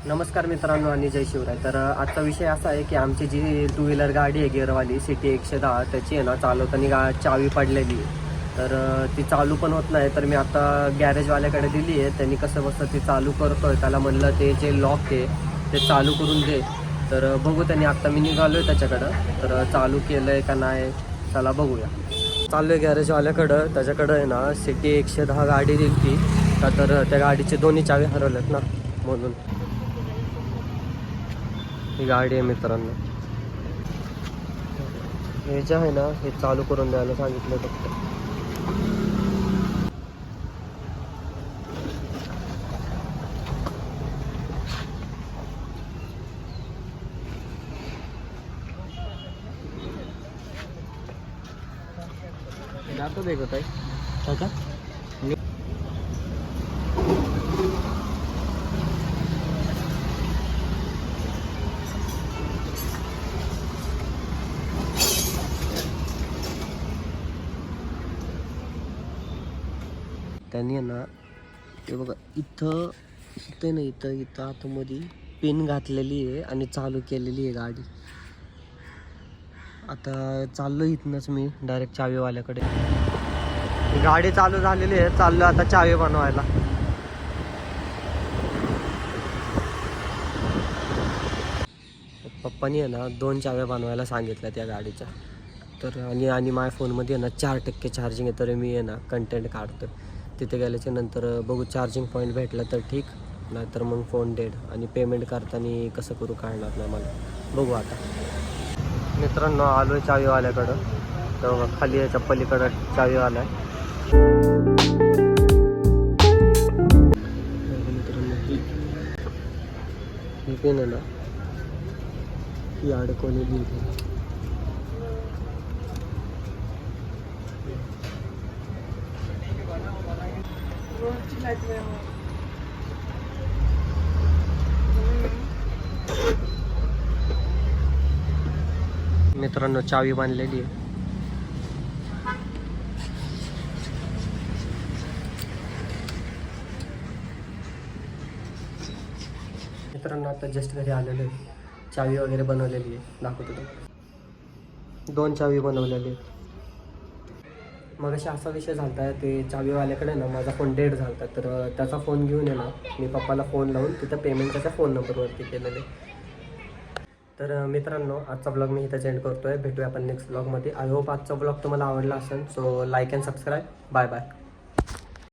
नमस्कार मित्रांनो आणि जय शिवराय. तर आजचा विषय असा आहे की आमची जी टू व्हीलर गाडी आहे गिअरवाली सिटी 110 त्याची आहे ना चालवताना चावी पडलेली आहे. तर ती चालू पण होत नाही. तर मी आता गॅरेजवाल्याकडे दिली आहे. त्यांनी कसं बसं ती चालू करतोय. त्याला म्हणलं ते जे लॉक आहे ते चालू करून दे. तर बघू त्यांनी आत्ता मी निघालो आहे त्याच्याकडं. तर चालू केलं आहे का नाही चला बघूया. चाललो आहे गॅरेजवाल्याकडं. त्याच्याकडं आहे ना सिटी 110 गाडी दिली ती का तर त्या गाडीचे दोन्ही चावी हरवल्यात ना म्हणून. ही गाडी आहे मित्रांनो. हे जे आहे ना हे चालू करून द्यायला सांगितलं फक्त. जातो दे का काय का त्यांनी ना ते बघा इथं इथं नाही इथं इथं आतमध्ये पिन घातलेली आहे आणि चालू केलेली आहे गाडी. आता चाललो इथनंच मी डायरेक्ट चावीवाल्याकडे. गाडी चालू झालेली आहे. चाललो आता चावी बनवायला. पप्पानी आहे ना 2 चाव्या बनवायला सांगितल्या त्या गाडीच्या. तर आणि माझ्या फोनमध्ये आहे ना 4% चार्जिंग आहे. तर मी आहे ना कंटेंट काढतो. तिथे गेल्याच्या नंतर बघू चार्जिंग पॉईंट भेटला तर ठीक, नाहीतर मग फोन डेड. आणि पेमेंट करताना कसं करू काढणार नाही मला. बघू आता. मित्रांनो आलो आहे चावीवाल्याकडं. तर खाली याच्या पलीकडं चावीवाला आहे. मित्रांनो ही पेन आहे ना ही अडकवलेली आहे. मित्रांनो चावी बांधलेली आहे. मित्रांनो आता जस्ट घरी आलेलो आहे. चावी वगैरे बनवलेली आहे. दाखवतो तो 2 चावी बनवलेली आहेत. मग असा विषय झाला आहे ते चावीवाल्याकडे ना माझा फोन डेड झाला होता. तर त्याचा फोन घेऊन आहे ना मी पप्पाला फोन लावून तिथं पेमेंट त्याच्या फोन नंबरवरती केलेलं आहे. तर मित्रांनो आजचा ब्लॉग मी इथं एंड करतो आहे. भेटूया आपण नेक्स्ट ब्लॉगमध्ये. आय होप आजचा ब्लॉग तुम्हाला आवडला असेल. So like and subscribe. Bye bye.